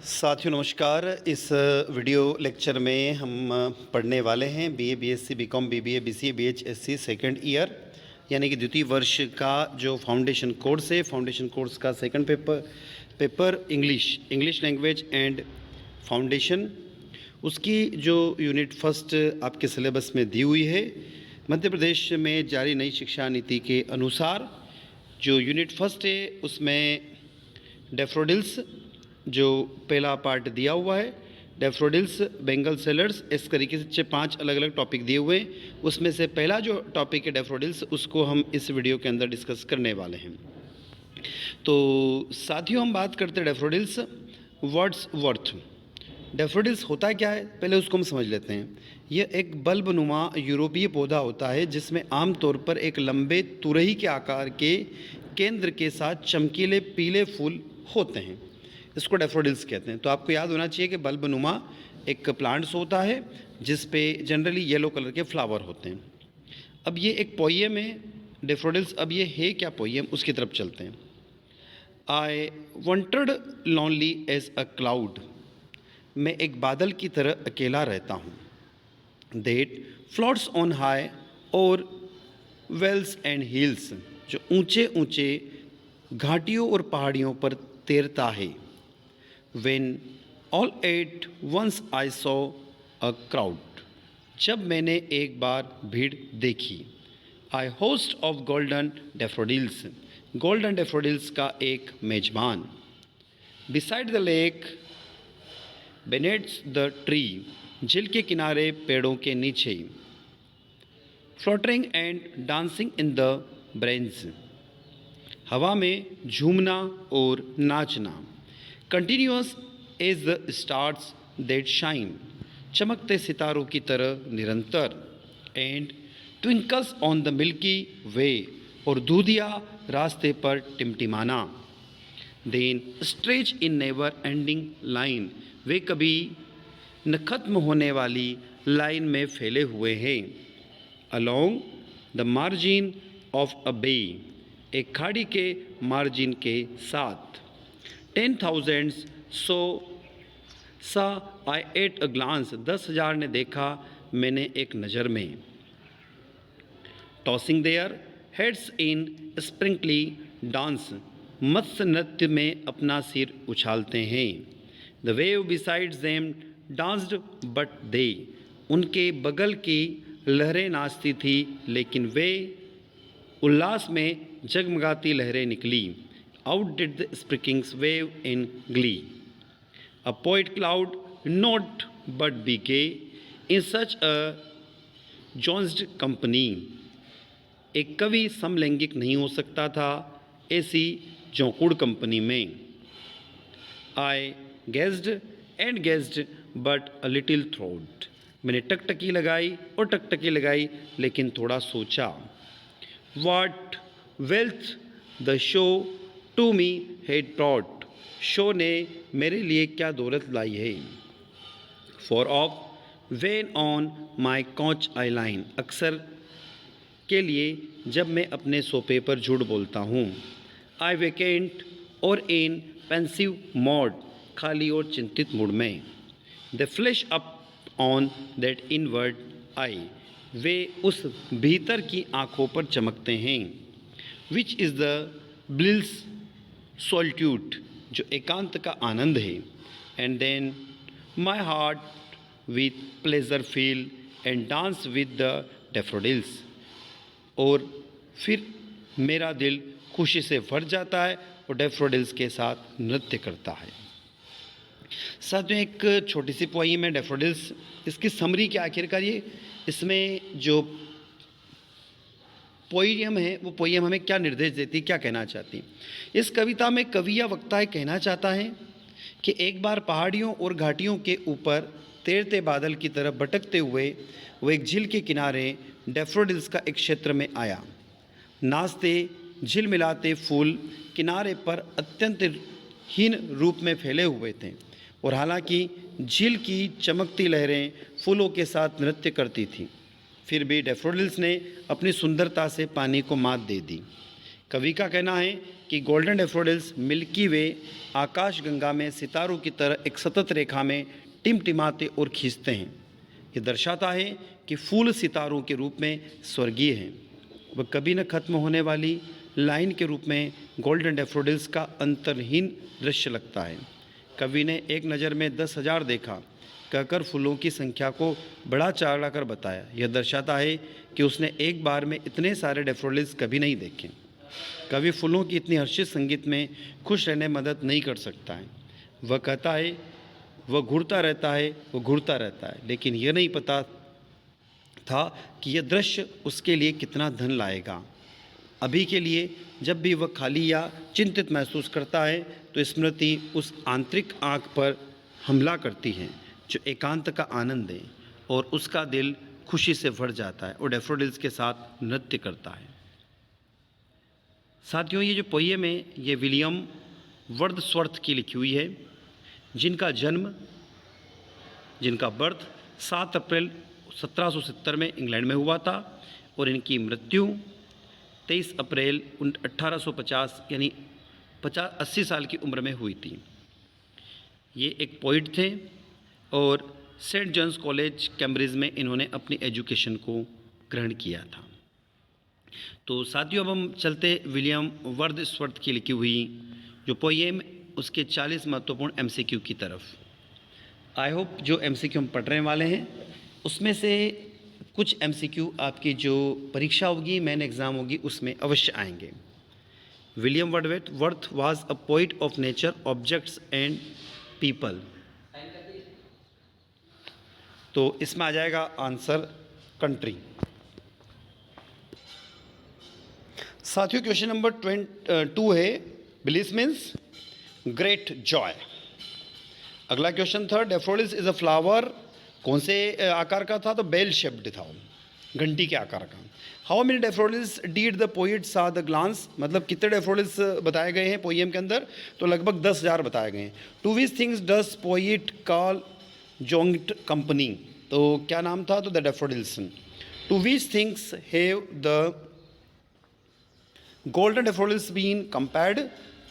साथियों नमस्कार। इस वीडियो लेक्चर में हम पढ़ने वाले हैं BA, BSc, BCom, BBA, BCA, बीएचएससी सेकंड ईयर यानी कि द्वितीय वर्ष का जो फाउंडेशन कोर्स है। फाउंडेशन कोर्स का second paper English language and foundation, उसकी जो यूनिट फर्स्ट आपके सिलेबस में दी हुई है। मध्य प्रदेश में जारी नई शिक्षा नीति के अनुसार जो यूनिट फर्स्ट है उसमें डैफोडिल्स जो पहला पार्ट दिया हुआ है, डैफोडिल्स, बेंगल सेलर्स, इस तरीके से 5 अलग अलग टॉपिक दिए हुए हैं। उसमें से पहला जो टॉपिक है डैफोडिल्स, उसको हम इस वीडियो के अंदर डिस्कस करने वाले हैं। तो साथियों, हम बात करते हैं डैफोडिल्स वर्ड्सवर्थ। डैफोडिल्स होता क्या है, पहले उसको हम समझ लेते हैं। यह एक बल्बनुमा यूरोपीय पौधा होता है जिसमें आमतौर पर एक लंबे तुरही के आकार के केंद्र के साथ चमकीले पीले फूल होते हैं। इसको डैफोडिल्स कहते हैं। तो आपको याद होना चाहिए कि बल्बनुमा एक प्लांट्स होता है जिस पे जनरली येलो कलर के फ्लावर होते हैं। अब ये एक पोइम है डैफोडिल्स। अब ये है क्या पोइम, उसकी तरफ चलते हैं। I wandered lonely as a cloud, मैं एक बादल की तरह अकेला रहता हूँ। That floats on high o'er vales and hills, जो ऊंचे ऊंचे घाटियों और पहाड़ियों पर तैरता है। When all at once I saw a crowd, जब मैंने एक बार भीड़ देखी। I host of golden daffodils, golden daffodils का एक मेजबान। Beside the lake, beneath the tree, झील के किनारे पेड़ों के नीचे। Fluttering and dancing in the branches, हवा में झूमना और नाचना। Continuous as the stars that shine, चमकते सितारों की तरह निरंतर। And twinkles on the milky way, और दूधिया रास्ते पर टिमटिमाना। Then stretch in never ending line, वे कभी न खत्म होने वाली लाइन में फैले हुए हैं। Along the margin of a bay, एक खाड़ी के मार्जिन के साथ। 10,000 सा आई एट अ ग्लांस, 10,000 ने देखा मैंने एक नज़र में। Tossing their heads in sprightly dance, मत्स्य नृत्य में अपना सिर उछालते हैं। The wave besides them danced but they, उनके बगल की लहरें नाचती थी लेकिन वे उल्लास में जगमगाती लहरें निकली। Out did the sprinkling wave in glee. A poet cloud not but be gay in such a joined company. एक कवि समलैंगिक नहीं हो सकता था ऐसी जौकुड़ कंपनी में। I gazed and gazed but a little thought. मैंने टकटकी लगाई और टकटकी लगाई लेकिन थोड़ा सोचा। What wealth the show to me had brought, show ने मेरे लिए क्या दौलत लाई है। For oft when on my couch I lie, अक्सर के लिए जब मैं अपने सोफे पर झूठ बोलता हूँ। आई वेकेंट और इन पेंसिव मोड, खाली और चिंतित मूड में। The flash up on that inward eye, वे उस भीतर की आँखों पर चमकते हैं। Which is the bliss solitude, जो एकांत का आनंद है। And then my heart with pleasure feel and dance with the daffodils, और फिर मेरा दिल खुशी से भर जाता है और डैफोडिल्स के साथ नृत्य करता है। साथ में एक छोटी सी पोइम है डैफोडिल्स, इसकी समरी क्या आखिरकार ये, इसमें जो पोइम है वो पोइम हमें क्या निर्देश देती, क्या कहना चाहती। इस कविता में कवि या वक्ता है कहना चाहता है कि एक बार पहाड़ियों और घाटियों के ऊपर तैरते बादल की तरफ भटकते हुए वो एक झील के किनारे डैफोडिल्स का एक क्षेत्र में आया। नाचते झिलमिलाते फूल किनारे पर अत्यंत हीन रूप में फैले हुए थे, और हालांकि झील की चमकती लहरें फूलों के साथ नृत्य करती थीं, फिर भी डैफोडिल्स ने अपनी सुंदरता से पानी को मात दे दी। कवि का कहना है कि गोल्डन डैफोडिल्स मिल्की वे आकाशगंगा में सितारों की तरह एक सतत रेखा में टिमटिमाते और खींचते हैं। ये दर्शाता है कि फूल सितारों के रूप में स्वर्गीय हैं। वह कभी न खत्म होने वाली लाइन के रूप में गोल्डन डैफोडिल्स का अंतर्हीन दृश्य लगता है। कवि ने एक नज़र में 10,000 देखा कहकर फूलों की संख्या को बढ़ा चढ़ा कर बताया। यह दर्शाता है कि उसने एक बार में इतने सारे डैफोडिल्स कभी नहीं देखे। कवि फूलों की इतनी हर्षित संगीत में खुश रहने में मदद नहीं कर सकता है। वह कहता है वह घूरता रहता है, वह घूरता रहता है, लेकिन यह नहीं पता था कि यह दृश्य उसके लिए कितना धन लाएगा। अभी के लिए जब भी वह खाली या चिंतित महसूस करता है तो स्मृति उस आंतरिक आँख पर हमला करती है जो एकांत का आनंद है, और उसका दिल खुशी से भर जाता है और डैफोडिल्स के साथ नृत्य करता है। साथियों, ये जो पोएम है ये विलियम वर्ड्सवर्थ की लिखी हुई है, जिनका बर्थ 7 अप्रैल 1770 में इंग्लैंड में हुआ था और इनकी मृत्यु 23 अप्रैल 1850 यानी 80 साल की उम्र में हुई थी। ये एक पोइट थे और सेंट जॉन्स कॉलेज कैम्ब्रिज में इन्होंने अपनी एजुकेशन को ग्रहण किया था। तो साथियों, अब हम चलते विलियम वर्ड्सवर्थ की लिखी हुई जो पोएम उसके 40 महत्वपूर्ण एमसीक्यू की तरफ। आई होप जो एमसीक्यू हम पढ़ने वाले हैं उसमें से कुछ एमसीक्यू आपकी जो परीक्षा होगी, मेन एग्ज़ाम होगी, उसमें अवश्य आएंगे। William Wordsworth was a poet of nature, objects and people. तो इसमें आ जाएगा आंसर कंट्री। साथियों, क्वेश्चन नंबर 2 है ब्लिस मीन्स ग्रेट जॉय। अगला क्वेश्चन था डैफोडिल्स इज अ फ्लावर, कौन से आकार का था? तो बेल शेप्ड था, घंटी के आकार का। How many daffodils did the poet सा द ग्लांस, मतलब कितने डैफोडिल्स बताए गए हैं पोएम के अंदर? तो लगभग 10,000 बताए गए हैं। To which things does poet call joint company, तो क्या नाम था? तो the daffodils. To which things have the golden daffodils been compared,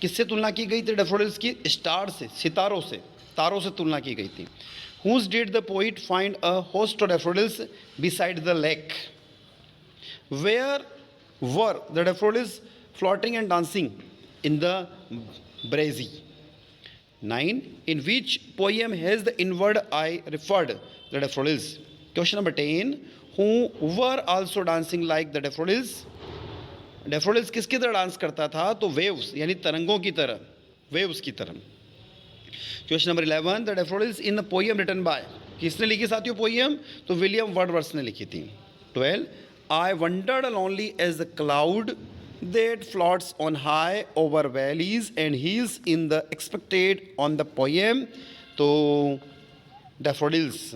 किससे तुलना की गई थी डैफोडिल्स की? स्टार से, सितारों से, तारों से तुलना की गई थी। Whose did the poet find a host of daffodils beside the lake? Where were the daffodils floating and dancing? In the breezy. 9. In which poem has the inward eye referred the daffodils? Question number 10. Who were also dancing like the daffodils? Daffodils किसकी तरह dance करता था? तो waves यानी तरंगों की तरह, waves की तरह। Question number 11, the daffodils in the poem written by, किसने लिखी साथियों पोएम? तो विलियम वर्ड्सवर्थ ने लिखी थी। 12, I wandered lonely as the cloud that floats on high over valleys and hills in the expected on the poem, तो daffodils.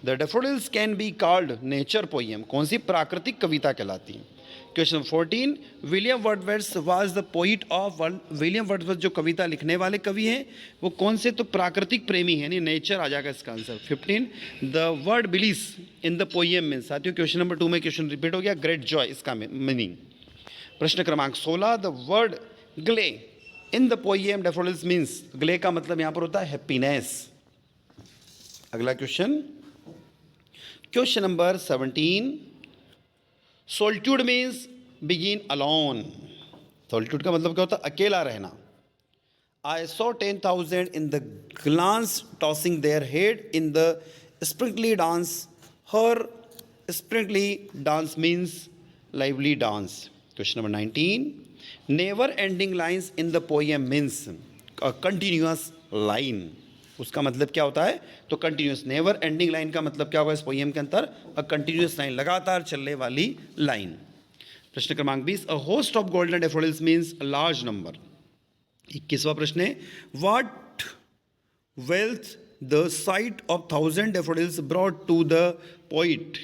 The daffodils can be called nature poem, कौन सी प्राकृतिक कविता कहलाती है? Question 14, William Wordsworth was the poet of world, William Wordsworth जो कविता लिखने वाले कवि हैं वो कौन से? तो प्राकृतिक प्रेमी है, यानी नेचर आ जाएगा इसका answer. 15, the word bliss in the poem mean, साथियों क्वेश्चन नंबर 2 में क्वेश्चन रिपीट हो गया, ग्रेट जॉय इसका मीनिंग। प्रश्न क्रमांक 16, the word glee in the poem daffodils means, glee का मतलब यहाँ पर होता है हैप्पीनेस। अगला question, question number 17, solitude means बिगिन अलोन, सोल्ट्यूड का मतलब क्या होता है? अकेला रहना। I saw 10,000 in the glance tossing their head in the sprightly dance, हर sprightly dance means lively dance. Question number 19, never ending lines in the poem means a continuous line, उसका मतलब क्या होता है? तो कंटिन्यूस। नेवर एंडिंग लाइन का मतलब क्या होगा इस पोएम के अंदर? अ कंटिन्यूस लाइन, लगातार चलने वाली लाइन। प्रश्न क्रमांक 20, a host of golden daffodils means a large number. 21वां प्रश्न है, what wealth the sight of 1000 daffodils brought to the poet,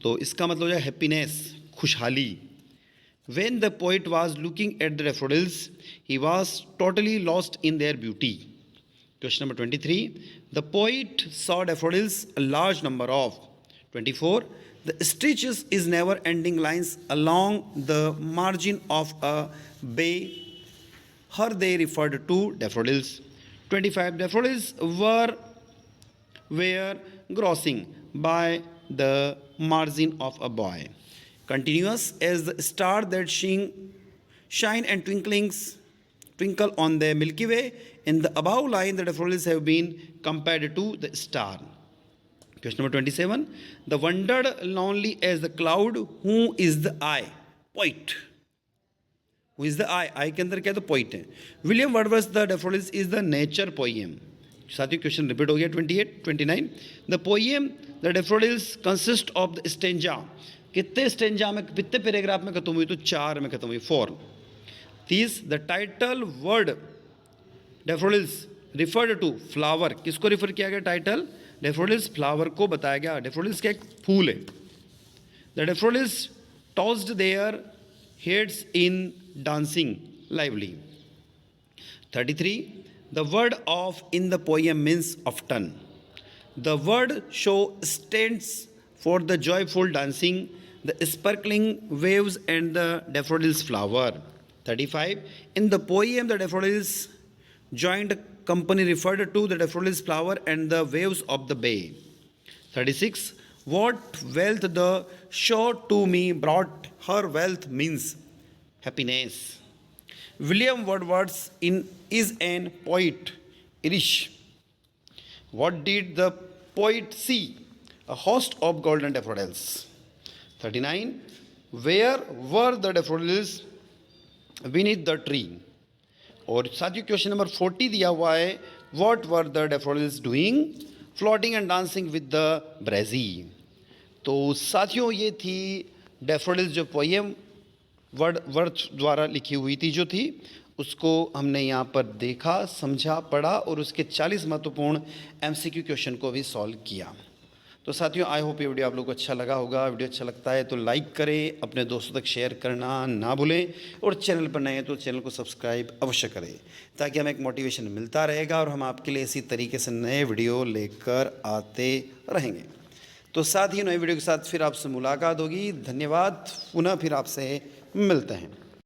तो इसका मतलब है हैप्पीनेस, खुशहाली। When the poet was looking at the daffodils, he was totally lost in their beauty. Question number 23, the poet saw daffodils a large number of. 24, The stretches is never ending lines along the margin of a bay. Her they referred to daffodils. 25 daffodils were grossing by the margin of a boy, continuous as the star that shine and twinkle on the Milky Way. In the above line, the daffodils have been compared to the star. Question number 27. The wandered lonely as the cloud. Who is the I? Poet. Who is the I? I के अंदर क्या तो poet है. William Wordsworth the daffodils is the nature poem. साथियों question repeat हो गया. 28, 29. The poem the daffodils consist of the stanza. कितने stanza में, कितने पैराग्राफ में खत्म हुई? तो 4 में खत्म हुई. 4. 30. The title word daffodils referred to flower. किसको रिफर किया गया? टाइटल daffodils फ्लावर को बताया गया. daffodils क्या एक फूल है. The daffodils tossed their heads in dancing lively. 33. The word of in the poem means often. The word show stands for the joyful dancing, the sparkling waves and the daffodils flower. 35. In the poem the daffodils joined company referred to the daffodils flower and the waves of the bay. 36. What wealth the shore to me brought, her wealth means happiness. William Wordsworth is an poet, Irish. What did the poet see? A host of golden daffodils. 39. Where were the daffodils beneath the tree? और साथियों question number 40 दिया हुआ है. What were the daffodils doing? Floating and dancing with the breeze. तो साथियों ये थी daffodils जो पोएम वर्थ द्वारा लिखी हुई थी जो थी, उसको हमने यहाँ पर देखा, समझा, पढ़ा और उसके 40 महत्वपूर्ण MCQ क्वेश्चन को भी सॉल्व किया. तो साथियों आई होप ये वीडियो आप लोगों को अच्छा लगा होगा. वीडियो अच्छा लगता है तो लाइक करें, अपने दोस्तों तक शेयर करना ना भूलें और चैनल पर नए हैं तो चैनल को सब्सक्राइब अवश्य करें ताकि हमें एक मोटिवेशन मिलता रहेगा और हम आपके लिए इसी तरीके से नए वीडियो लेकर आते रहेंगे. तो साथ ही नए वीडियो के साथ फिर आपसे मुलाकात होगी. धन्यवाद. पुनः फिर आपसे मिलते हैं.